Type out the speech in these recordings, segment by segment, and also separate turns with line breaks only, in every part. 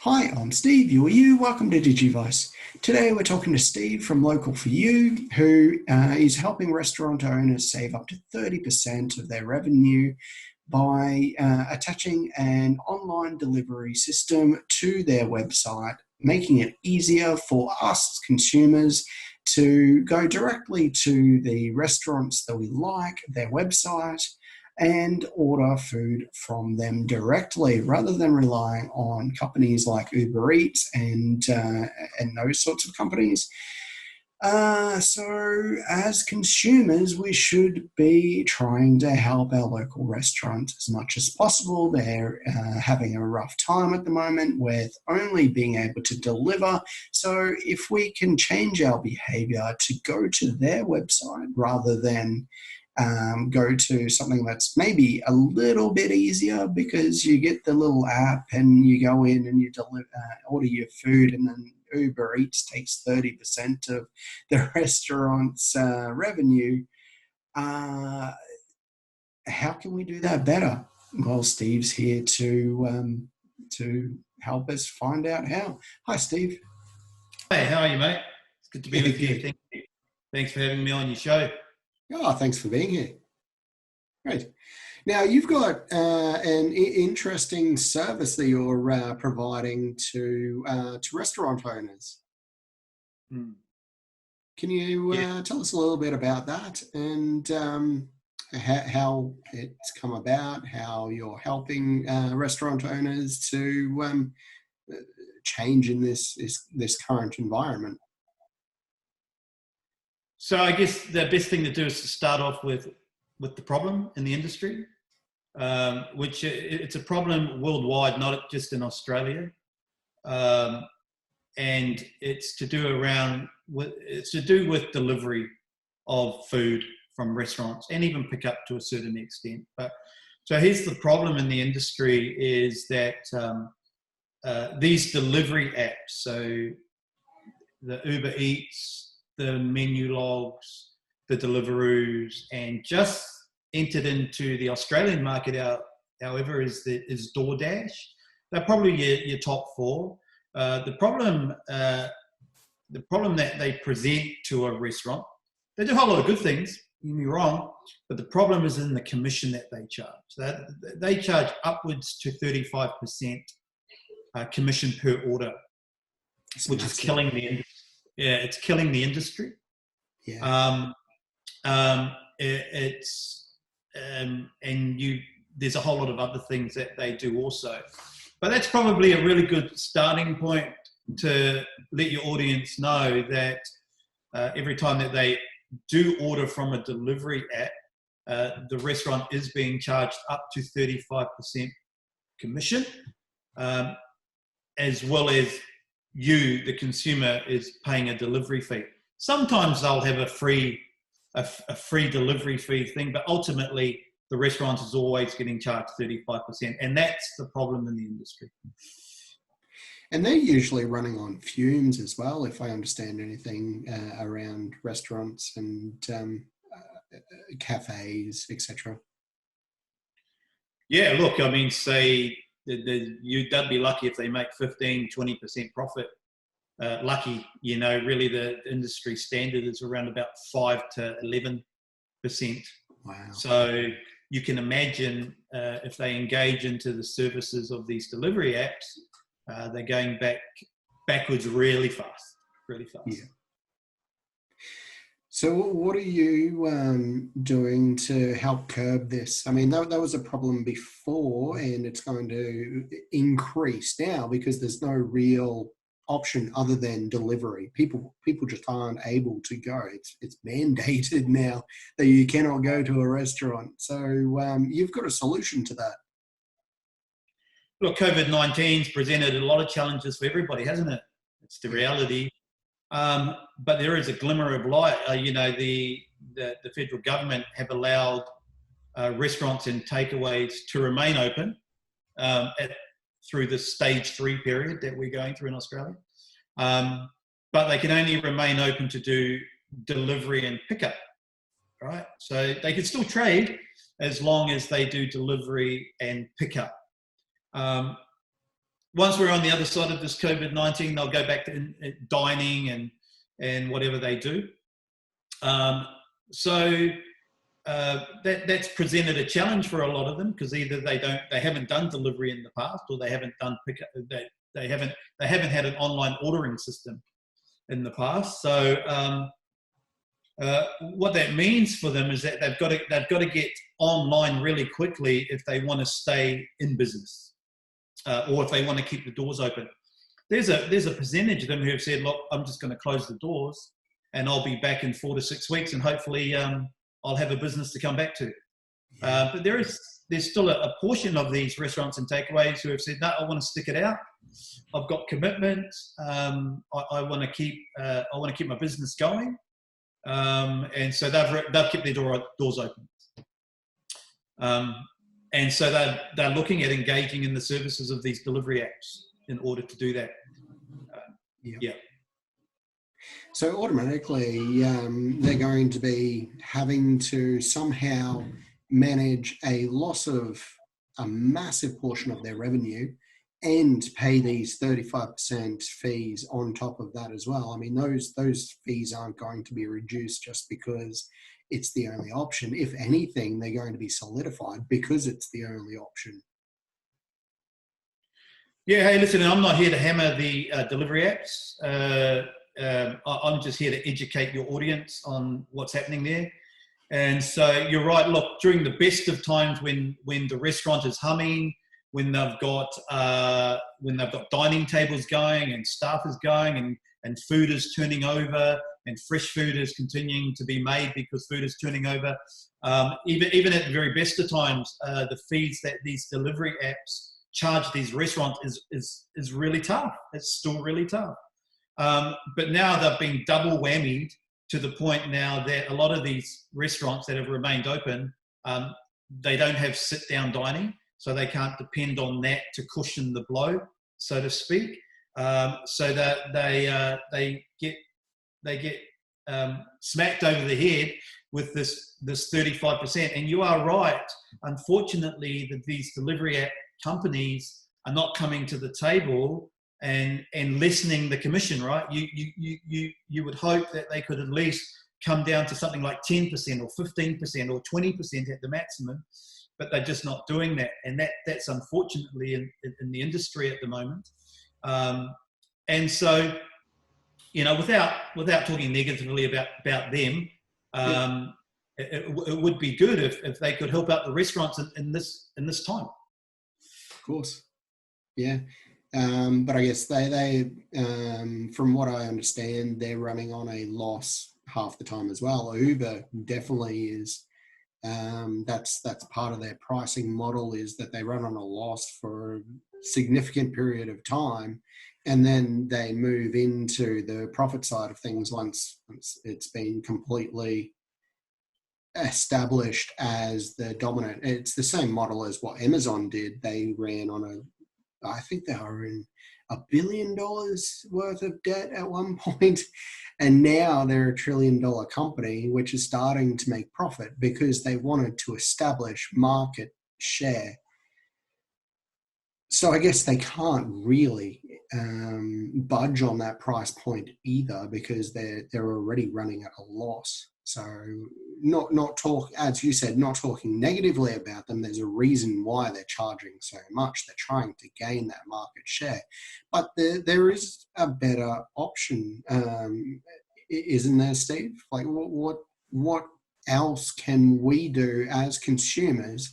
Hi, I'm Steve, you. Welcome to Digivice. Today we're talking to Steve from Local for You, who is helping restaurant owners save up to 30% of their revenue by attaching an online delivery system to their website, making it easier for us consumers to go directly to the restaurants that we like, their website, and order food from them directly rather than relying on companies like Uber Eats and those sorts of companies. So, as consumers, we should be trying to help our local restaurants as much as possible. They're having a rough time at the moment with only being able to deliver. So, if we can change our behavior to go to their website rather than go to something that's maybe a little bit easier because you get the little app and you go in and you order your food, and then Uber Eats takes 30% of the restaurant's revenue. Uh, how can we do that better? Well, Steve's here to help us find out how. Hi, Steve.
Hey, how are you, mate? It's good to be
Yeah,
with you.
good.
Thanks for having me on your show.
Oh, thanks for being here. Great. Now, you've got an interesting service that you're providing to restaurant owners.
Hmm.
Can you
Yeah.
tell us a little bit about that and how it's come about, how you're helping restaurant owners to change in this current environment?
So I guess the best thing to do is to start off with the problem in the industry, which it's a problem worldwide, not just in Australia, um, and it's to do with delivery of food from restaurants and even pick up to a certain extent. But so here's the problem in the industry is that these delivery apps, so the Uber Eats, the menu logs, the Deliveroos, and just entered into the Australian market however, is DoorDash. They're probably your top four. The problem that they present to a restaurant, they do a whole lot of good things, don't get me wrong, but the problem is in the commission that they charge. They charge upwards to 35% commission per order,
It's
which is
massive.
killing the industry. Yeah, it's killing the industry.
Yeah.
It's and you there's a whole lot of other things that they do also, but that's probably a really good starting point to let your audience know that every time that they do order from a delivery app, the restaurant is being charged up to 35% commission, as well as you, the consumer, is paying a delivery fee. Sometimes they'll have a free delivery fee thing, but ultimately the restaurant is always getting charged 35%, and that's the problem in the industry.
And they're usually running on fumes as well, if I understand anything around restaurants and cafes, etc.
Yeah, look, I mean, say they'd be lucky if they make 15-20% profit. Lucky, really the industry standard is around about 5 to 11%.
Wow.
So you can imagine if they engage into the services of these delivery apps, they're going backwards really fast.
Yeah. So what are you doing to help curb this? I mean, that was a problem before, and it's going to increase now because there's no real option other than delivery. People just aren't able to go. It's mandated now that you cannot go to a restaurant. So you've got a solution to that.
Look, COVID-19's presented a lot of challenges for everybody, hasn't it? It's the reality. But there is a glimmer of light. The federal government have allowed restaurants and takeaways to remain open through the stage 3 period that we're going through in Australia. But they can only remain open to do delivery and pickup, right? So they can still trade as long as they do delivery and pickup. once we're on the other side of this COVID-19, they'll go back to dining and whatever they do. So that's presented a challenge for a lot of them, because either they haven't done delivery in the past, or they haven't done pickup. They haven't had an online ordering system in the past. So what that means for them is that they've got to get online really quickly if they want to stay in business, or if they want to keep the doors open. There's a percentage of them who have said, look, I'm just going to close the doors and I'll be back in 4 to 6 weeks, and hopefully I'll have a business to come back to. But there's still a portion of these restaurants and takeaways who have said, no, I want to stick it out. I've got commitment. I want to keep my business going. And so they've kept their doors open. And so they're looking at engaging in the services of these delivery apps in order to do that. Yeah.
So automatically, they're going to be having to somehow manage a loss of a massive portion of their revenue and pay these 35% fees on top of that as well. I mean, those fees aren't going to be reduced just because it's the only option. If anything, they're going to be solidified because it's the only option.
Yeah, hey, listen, I'm not here to hammer the delivery apps. I'm just here to educate your audience on what's happening there. And so you're right. Look, during the best of times, when the restaurant is humming, when they've got dining tables going and staff is going and food is turning over and fresh food is continuing to be made because food is turning over, even at the very best of times, the fees that these delivery apps charge these restaurants is really tough. It's still really tough. But now they've been double whammied to the point now that a lot of these restaurants that have remained open, they don't have sit-down dining, so they can't depend on that to cushion the blow, so to speak. So that they get smacked over the head with this 35%. And you are right. Unfortunately, that these delivery app companies are not coming to the table and lessening the commission, right? You would hope that they could at least come down to something like 10% or 15% or 20% at the maximum, but they're just not doing that. And that's unfortunately in the industry at the moment. And so, without talking negatively about them, it would be good if they could help out the restaurants in this time.
Of course. Yeah. But I guess they from what I understand, they're running on a loss half the time as well. Uber definitely is. That's part of their pricing model, is that they run on a loss for a significant period of time, and then they move into the profit side of things once it's been completely established as the dominant. It's the same model as what Amazon did. They ran on I think they were in $1 billion worth of debt at one point, and now they're $1 trillion company, which is starting to make profit because they wanted to establish market share. So I guess they can't really budge on that price point either, because they're already running at a loss. So as you said, not talking negatively about them. There's a reason why they're charging so much. They're trying to gain that market share. But there is a better option, isn't there, Steve? Like what else can we do as consumers?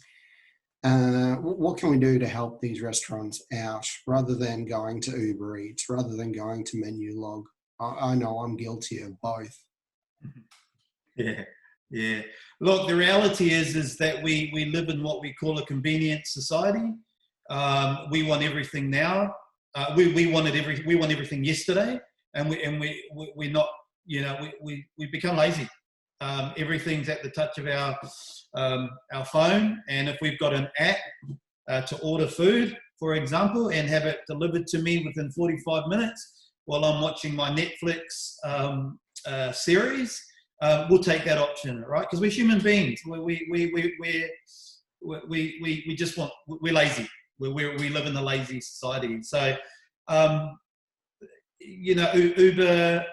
What can we do to help these restaurants out rather than going to Uber Eats, rather than going to Menulog? I know I'm guilty of both.
Yeah. Look, the reality is that we live in what we call a convenient society. We want everything now. We want everything yesterday, and we're not. We become lazy. Everything's at the touch of our phone, and if we've got an app to order food, for example, and have it delivered to me within 45 minutes while I'm watching my Netflix series, we'll take that option, right? Because we're human beings. We're lazy. we live in the lazy society. So, Uber,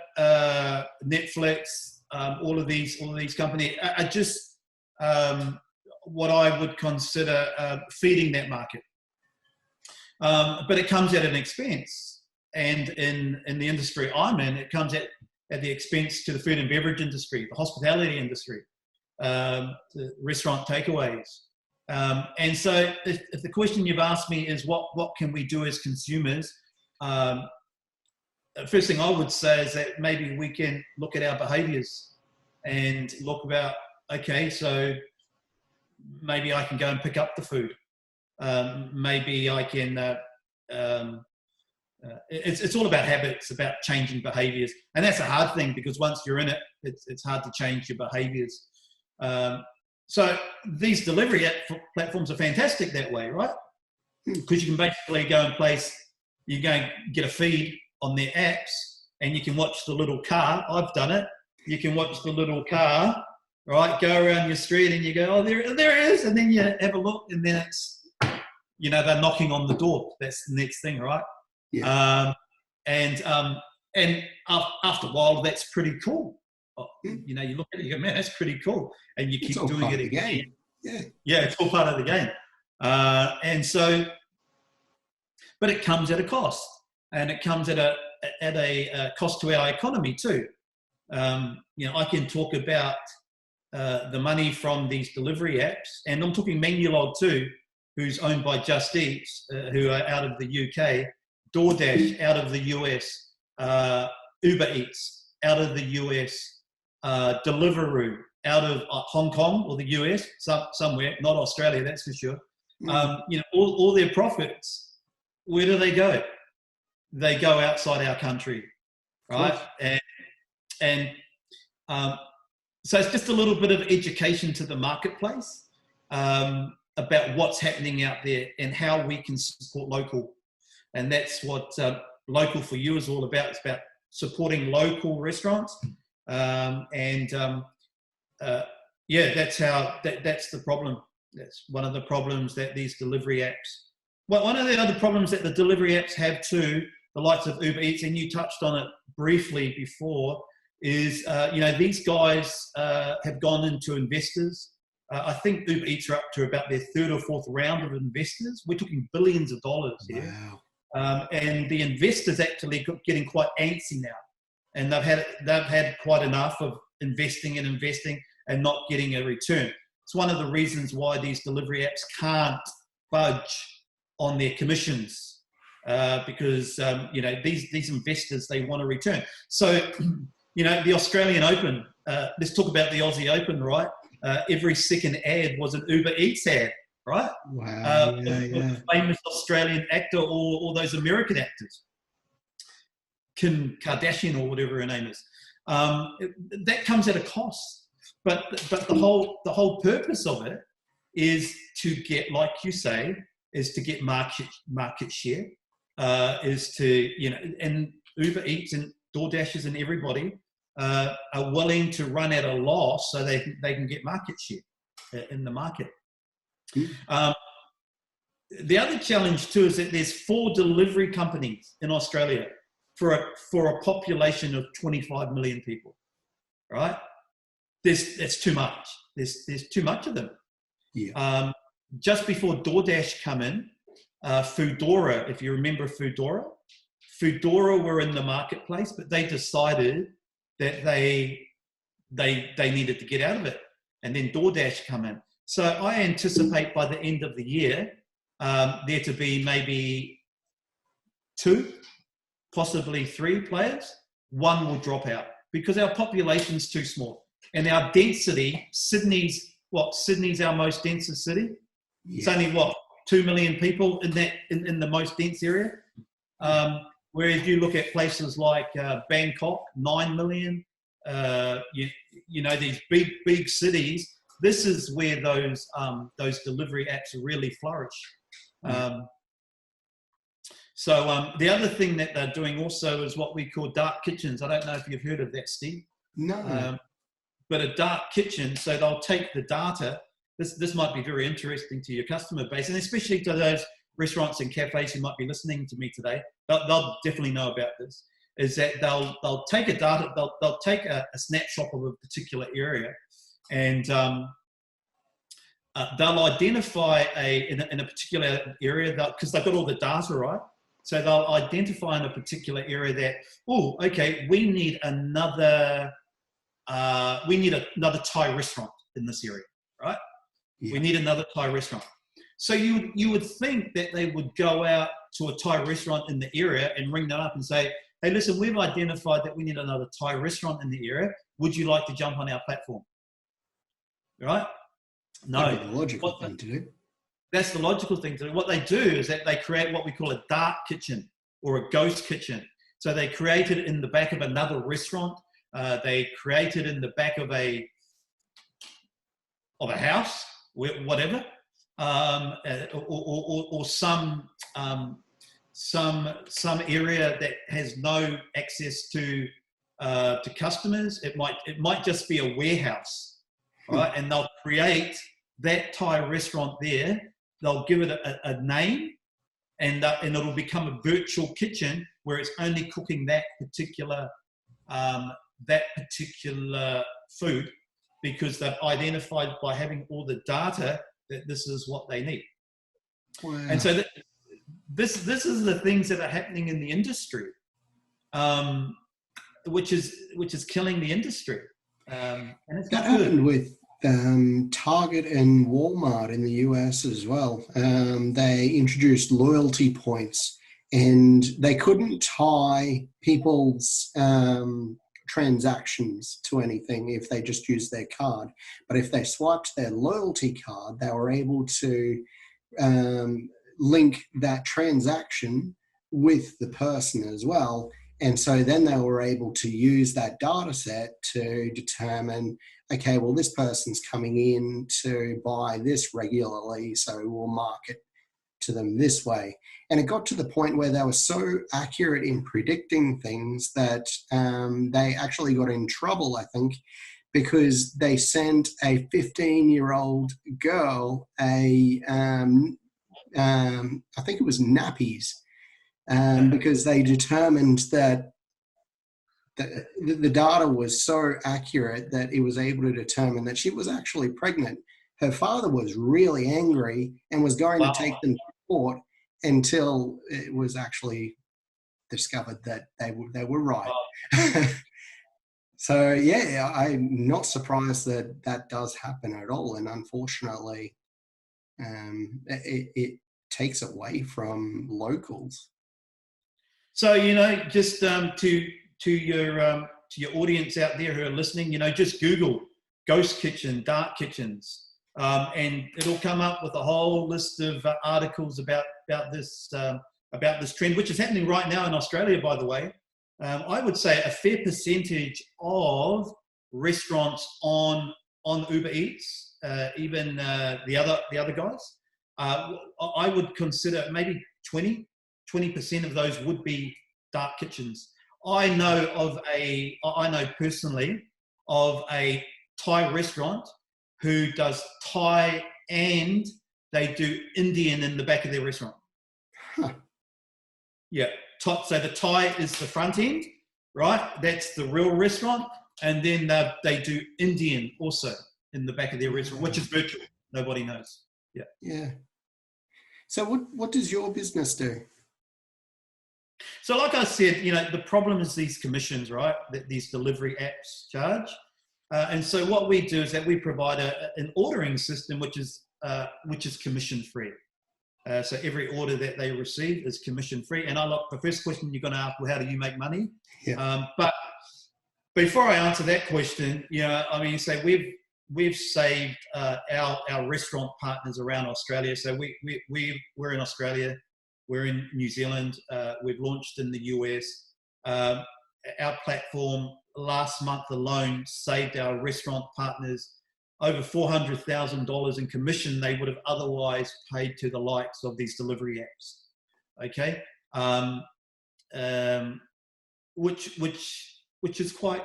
Netflix, all of these companies are just what I would consider feeding that market. But it comes at an expense. And in the industry I'm in, it comes at the expense to the food and beverage industry, the hospitality industry, the restaurant takeaways. And so if the question you've asked me is what can we do as consumers, first thing I would say is that maybe we can look at our behaviours and look about, okay, so maybe I can go and pick up the food. Maybe I can, it's all about habits, about changing behaviours. And that's a hard thing because once you're in it, it's hard to change your behaviours. So these delivery platforms are fantastic that way, right? Because you can basically go and you go and get a feed on their apps and you can watch the little car. I've done it. You can watch the little car, right? Go around your street and you go, oh, there it is. And then you have a look and then it's, they're knocking on the door. That's the next thing, right?
Yeah.
And after a while, that's pretty cool. You look at it, you go, man, that's pretty cool. And you keep doing it again. Yeah, it's all part of the game. And so, but it comes at a cost. And it comes at a cost to our economy too. I can talk about the money from these delivery apps, and I'm talking Menulog too, who's owned by Just Eats, who are out of the UK, DoorDash out of the US, Uber Eats out of the US, Deliveroo out of Hong Kong or the US, somewhere, not Australia, that's for sure. All their profits, where do they go? They go outside our country, right? And so it's just a little bit of education to the marketplace about what's happening out there and how we can support local. And that's what Local for You is all about. It's about supporting local restaurants. That's the problem. That's one of the problems that these delivery apps. Well, one of the other problems that the delivery apps have too, the likes of Uber Eats, and you touched on it briefly before, is these guys have gone into investors. I think Uber Eats are up to about their third or fourth round of investors. We're talking billions of dollars here. Wow. And the investors actually getting quite antsy now, and they've had quite enough of investing and not getting a return. It's one of the reasons why these delivery apps can't budge on their commissions because these investors, they want a return. So the Australian Open. Let's talk about the Aussie Open, right? Every second ad was an Uber Eats ad, right?
Wow.
A famous Australian actor or those American actors, Kim Kardashian or whatever her name is. That comes at a cost, but the whole purpose of it is to get, like you say, is to get market share, is to and Uber Eats and DoorDashers and everybody are willing to run at a loss so they can get market share in the market. The other challenge too is that there's 4 delivery companies in Australia for a population of 25 million people, right? That's too much. There's too much of them. Yeah. Just before DoorDash come in, Foodora, if you remember Foodora were in the marketplace, but they decided that they needed to get out of it, and then DoorDash come in. So I anticipate by the end of the year there to be maybe 2, possibly 3 players. One will drop out because our population's too small, and our density. Sydney's our most densest city. Yeah. It's only 2 million people in the most dense area. Whereas you look at places like Bangkok, 9 million, these big cities, this is where those delivery apps really flourish. The other thing that they're doing also is what we call dark kitchens. I don't know if you've heard of that, Steve.
No.
But a dark kitchen, so they'll take the data. This might be very interesting to your customer base, and especially to those restaurants and cafes who might be listening to me today, they'll definitely know about this, is that they'll take they'll take a snapshot of a particular area, and they'll identify in a particular area, because they've got all the data, right? So they'll identify in a particular area that, oh, okay, we need another Thai restaurant in this area, right? Yeah. We need another Thai restaurant. So you would think that they would go out to a Thai restaurant in the area and ring them up and say, hey, listen, we've identified that we need another Thai restaurant in the area. Would you like to jump on our platform? Right? No.
That'd be the logical thing to do.
That's the logical thing to do. What they do is that they create what we call a dark kitchen or a ghost kitchen. So they create it in the back of another restaurant. They create it in the back of a house, whatever, or some area that has no access to customers. It might just be a warehouse, right? And they'll create that Thai restaurant there. They'll give it a name, and it'll become a virtual kitchen where it's only cooking that particular food, because they've identified by having all the data that this is what they need. Wow. And so this is the things that are happening in the industry, which is killing the industry. And it's
that happened with Target and Walmart in the US as well. They introduced loyalty points, and they couldn't tie people's transactions to anything if they just used their card. But if they swiped their loyalty card, they were able to link that transaction with the person as well. And so then they were able to use that data set to determine, okay, well, this person's coming in to buy this regularly, so we'll market to them this way. And it got to the point where they were so accurate in predicting things that they actually got in trouble, I think, because they sent a 15-year-old girl I think it was nappies, because they determined that the data was so accurate that it was able to determine that she was actually pregnant. Her father was really angry and was going to take them to court until it was actually discovered that they were right. So yeah, I'm not surprised that does happen at all. And unfortunately, it takes away from locals.
So, just to your audience out there who are listening, just Google ghost kitchen, dark kitchens, and it'll come up with a whole list of articles about this trend, which is happening right now in Australia, by the way. I would say a fair percentage of restaurants on Uber Eats, even the other guys, I would consider maybe 20% of those would be dark kitchens. I know personally of a Thai restaurant who does Thai and they do Indian in the back of their restaurant. Huh. Yeah. So the Thai is the front end, right? That's the real restaurant. And then they do Indian also in the back of their restaurant, which is virtual. Nobody knows. Yeah.
Yeah. So what does your business do?
So like I said, the problem is these commissions, right? That these delivery apps charge. And so what we do is that we provide an ordering system, which is commission free. So every order that they receive is commission free. And the first question you're going to ask, well, how do you make money? Yeah. But before I answer that question, say we've saved our restaurant partners around Australia. So we're in Australia, we're in New Zealand, we've launched in the US. Our platform last month alone saved our restaurant partners over $400,000 in commission they would have otherwise paid to the likes of these delivery apps. Okay, which is quite,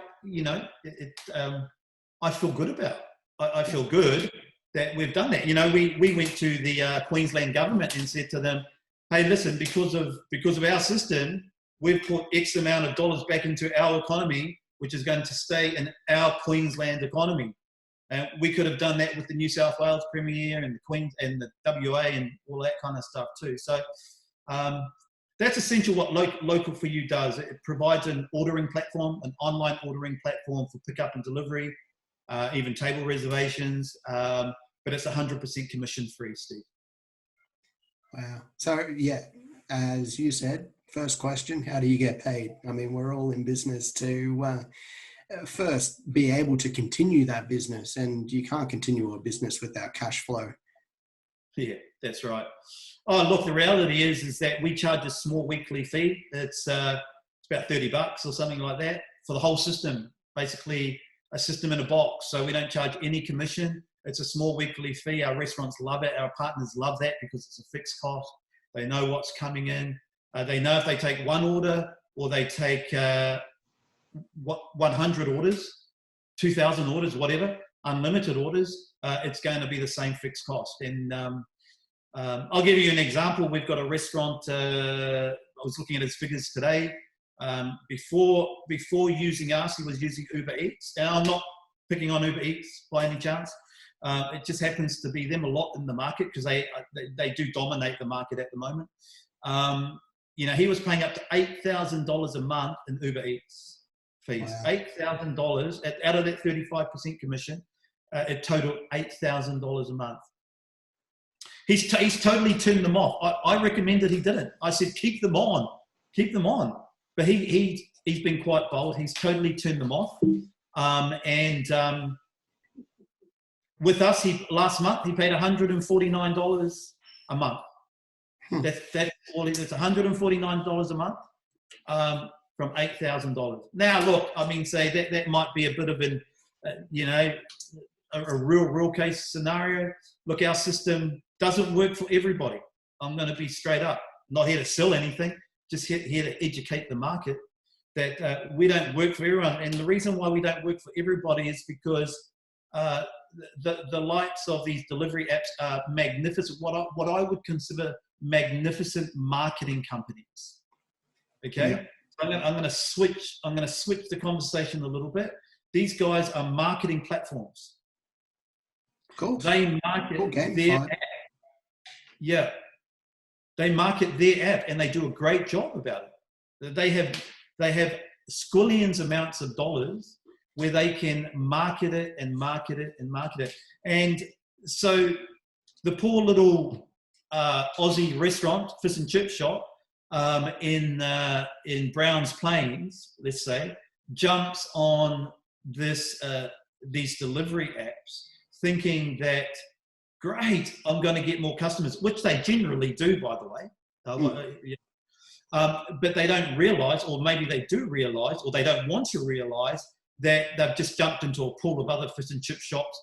I feel good about. I feel good that we've done that. We went to the Queensland government and said to them, hey, listen, because of our system, we've put X amount of dollars back into our economy, which is going to stay in our Queensland economy. And we could have done that with the New South Wales Premier and the Queens and the WA and all that kind of stuff too. So that's essentially what Local For You does. It provides an ordering platform, an online ordering platform for pickup and delivery, even table reservations, but it's 100% commission free, Steve.
Wow. So yeah, as you said, first question, how do you get paid? I mean, we're all in business to first be able to continue that business, and you can't continue a business without cash flow.
Yeah, that's right. Oh, look, the reality is that we charge a small weekly fee. It's about $30 or something like that for the whole system, basically a system in a box. So we don't charge any commission. It's a small weekly fee. Our restaurants love it. Our partners love that because it's a fixed cost. They know what's coming in. They know if they take one order or they take 100 orders, 2,000 orders, whatever, unlimited orders, it's going to be the same fixed cost. And I'll give you an example. We've got a restaurant. I was looking at his figures today. Before using us, he was using Uber Eats. Now, I'm not picking on Uber Eats by any chance. It just happens to be them a lot in the market because they do dominate the market at the moment. He was paying up to $8,000 a month in Uber Eats fees. Wow. $8,000 out of that 35% commission. It totaled $8,000 a month. He's totally turned them off. I recommended he didn't. I said, keep them on. But he's been quite bold. He's totally turned them off. With us, last month, he paid $149 a month. That's all. It's $149 a month from $8,000. Now, look, I mean, say that might be a bit of a real case scenario. Look, our system doesn't work for everybody. I'm going to be straight up. I'm not here to sell anything. Just here to educate the market that we don't work for everyone. And the reason why we don't work for everybody is because the likes of these delivery apps are magnificent. What I would consider magnificent marketing companies. Okay, yeah. So I'm going to switch the conversation a little bit. These guys are marketing platforms.
Cool.
They market their app. Yeah, they market their app, and they do a great job about it. They have squillions amounts of dollars where they can market it. And so the poor little Aussie restaurant, fish and chip shop in Browns Plains, let's say, jumps on these delivery apps thinking that, great, I'm going to get more customers, which they generally do, by the way. But they don't realise, or maybe they do realise, or they don't want to realise that they've just jumped into a pool of other fish and chip shops,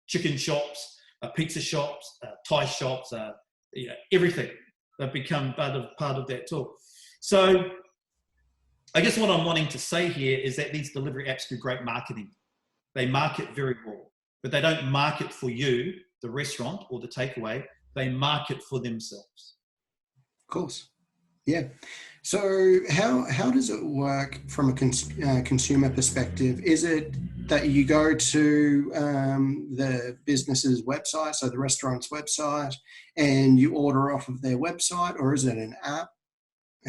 chicken shops, pizza shops, Thai shops, everything. They've become part of that too. So I guess what I'm wanting to say here is that these delivery apps do great marketing. They market very well, but they don't market for you, the restaurant or the takeaway. They market for themselves.
Of course. Yeah. So how does it work from a consumer perspective? Is it that you go to the business's website, so the restaurant's website, and you order off of their website, or is it an app?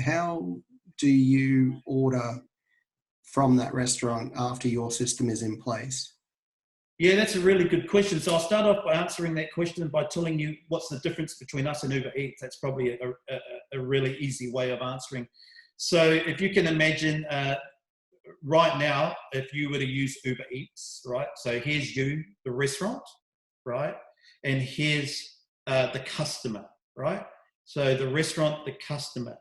How do you order from that restaurant after your system is in place?
Yeah, that's a really good question. So I'll start off by answering that question by telling you what's the difference between us and Uber Eats. That's probably a really easy way of answering. So if you can imagine right now, if you were to use Uber Eats, right? So here's you, the restaurant, right? And here's the customer, right? So the restaurant, the customer.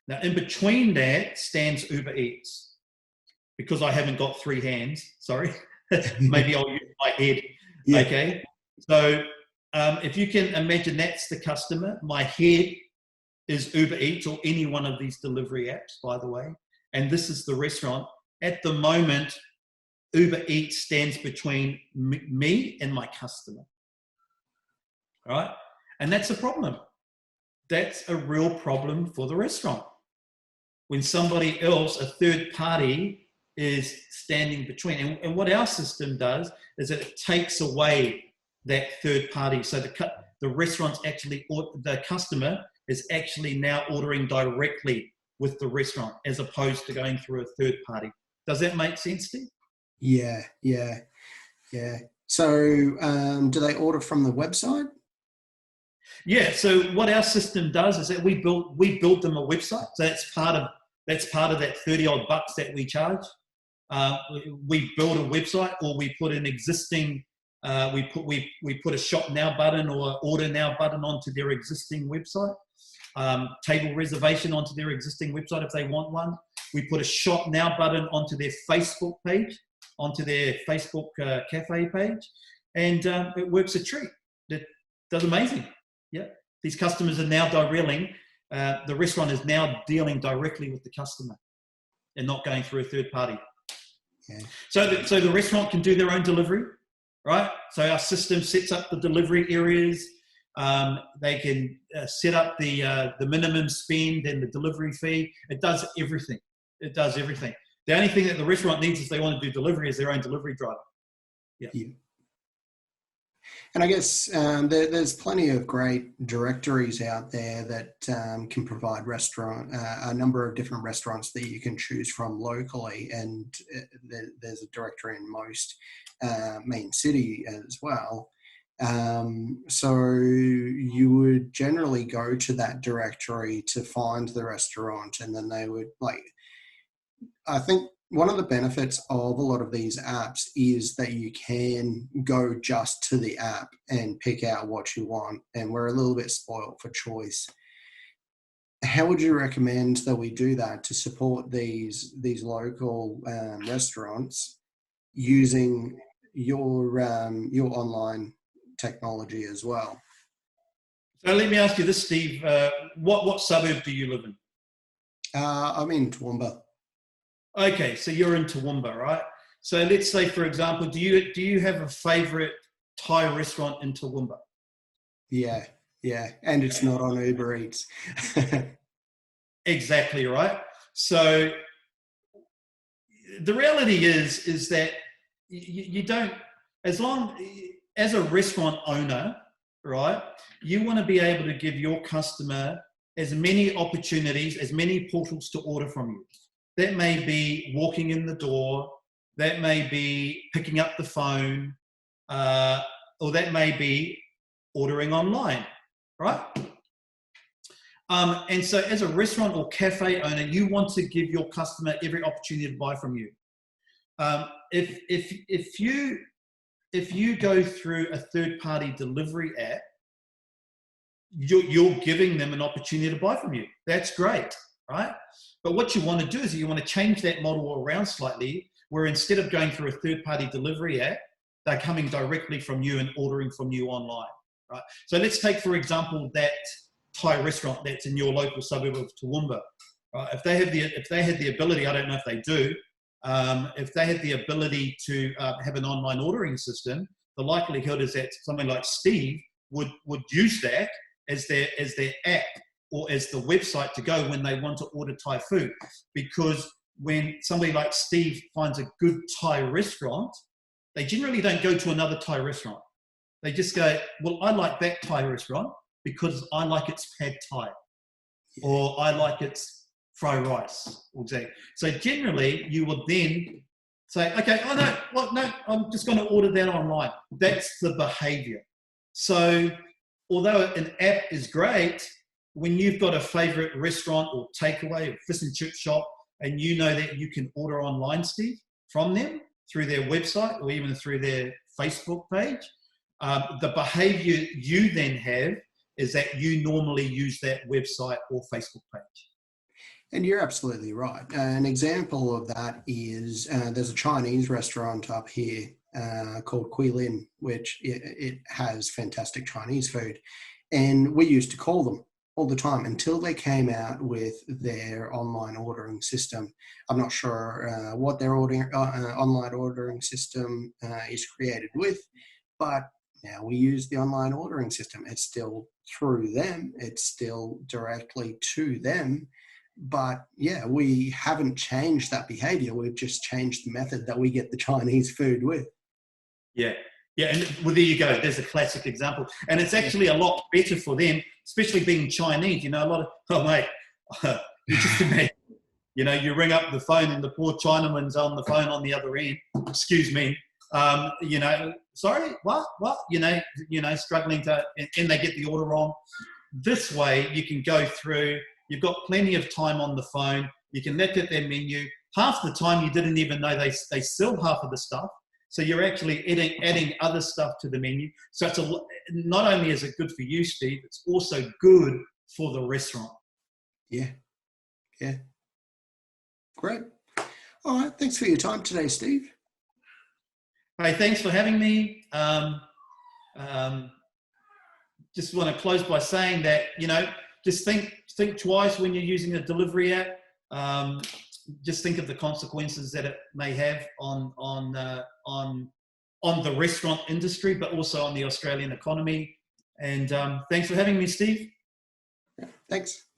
Now in between that stands Uber Eats. Because I haven't got three hands, sorry. Maybe I'll use my head. Yeah. Okay. So if you can imagine that's the customer, my head is Uber Eats or any one of these delivery apps, by the way. And this is the restaurant. At the moment, Uber Eats stands between me and my customer. right? And that's a problem. That's a real problem for the restaurant. When somebody else, a third party, is standing between. And what our system does is that it takes away that third party. So the restaurant's actually, the customer is actually now ordering directly with the restaurant as opposed to going through a third party. Does that make sense, Steve?
Yeah, yeah, yeah. So do they order from the website?
Yeah. So what our system does is that we build them a website. So that's part of that 30 odd bucks that we charge. We build a website, or we put an existing we put a shop now button or order now button onto their existing website. Table reservation onto their existing website if they want one. We put a shop now button onto their Facebook page, onto their Facebook cafe page, and it works a treat. It does amazing. Yeah, these customers are now dealing. The restaurant is now dealing directly with the customer and not going through a third party.
Yeah.
So the restaurant can do their own delivery, right? So our system sets up the delivery areas. They can set up the minimum spend and the delivery fee. It does everything. It does everything. The only thing that the restaurant needs if they want to do delivery is their own delivery driver. Yeah.
And I guess there's plenty of great directories out there that can provide a number of different restaurants that you can choose from locally. And there's a directory in most main city as well. So you would generally go to that directory to find the restaurant, and then they would I think one of the benefits of a lot of these apps is that you can go just to the app and pick out what you want, and we're a little bit spoiled for choice. How would you recommend that we do that to support these local restaurants using your online technology as well?
So let me ask you this, Steve. What suburb do you live in?
I'm in Toowoomba.
Okay, so you're in Toowoomba, right? So let's say, for example, do you have a favourite Thai restaurant in Toowoomba?
Yeah, and it's not on Uber Eats.
Exactly right. So the reality is that you don't, as a restaurant owner, right? You want to be able to give your customer as many opportunities, as many portals to order from you. That may be walking in the door, that may be picking up the phone, or that may be ordering online, right? And so as a restaurant or cafe owner, you want to give your customer every opportunity to buy from you. If you go through a third-party delivery app, you're giving them an opportunity to buy from you. That's great, right? But what you want to do is you want to change that model around slightly, where instead of going through a third-party delivery app, they're coming directly from you and ordering from you online, right? So let's take, for example, that Thai restaurant that's in your local suburb of Toowoomba. Right? If they had the ability, I don't know if they do, if they had the ability to have an online ordering system, the likelihood is that somebody like Steve would use that as their app or as the website to go when they want to order Thai food. Because when somebody like Steve finds a good Thai restaurant, they generally don't go to another Thai restaurant. They just go, well, I like that Thai restaurant because I like its pad Thai, or I like its fried rice. So generally, you would then say, okay, I'm just going to order that online. That's the behavior. So although an app is great, when you've got a favorite restaurant or takeaway or fish and chip shop, and you know that you can order online, Steve, from them through their website or even through their Facebook page, the behavior you then have is that you normally use that website or Facebook page.
And you're absolutely right. An example of that is there's a Chinese restaurant up here called Kui Lin, which it has fantastic Chinese food. And we used to call them all the time until they came out with their online ordering system. I'm not sure what their online ordering system is created with, but Now we use the online ordering system. It's still through them. It's still directly to them. But yeah, we haven't changed that behavior. We've just changed the method that we get the Chinese food with.
Yeah. Yeah, and well, there you go. There's a classic example. And it's actually a lot better for them, especially being Chinese. You know, a lot of, oh, mate, you just imagine, you know, you ring up the phone and the poor Chinaman's on the phone on the other end. Excuse me. You know, sorry, what? You know, struggling to, and they get the order wrong. This way, you can go through. You've got plenty of time on the phone. You can look at their menu. Half the time, you didn't even know they sell half of the stuff. So you're actually adding other stuff to the menu. So it's not only is it good for you, Steve, it's also good for the restaurant.
Yeah, yeah. Great. All right. Thanks for your time today, Steve.
Hey, thanks for having me. Just want to close by saying that, you know, just think twice when you're using a delivery app. Just think of the consequences that it may have on the restaurant industry, but also on the Australian economy. And thanks for having me, Steve.
Thanks.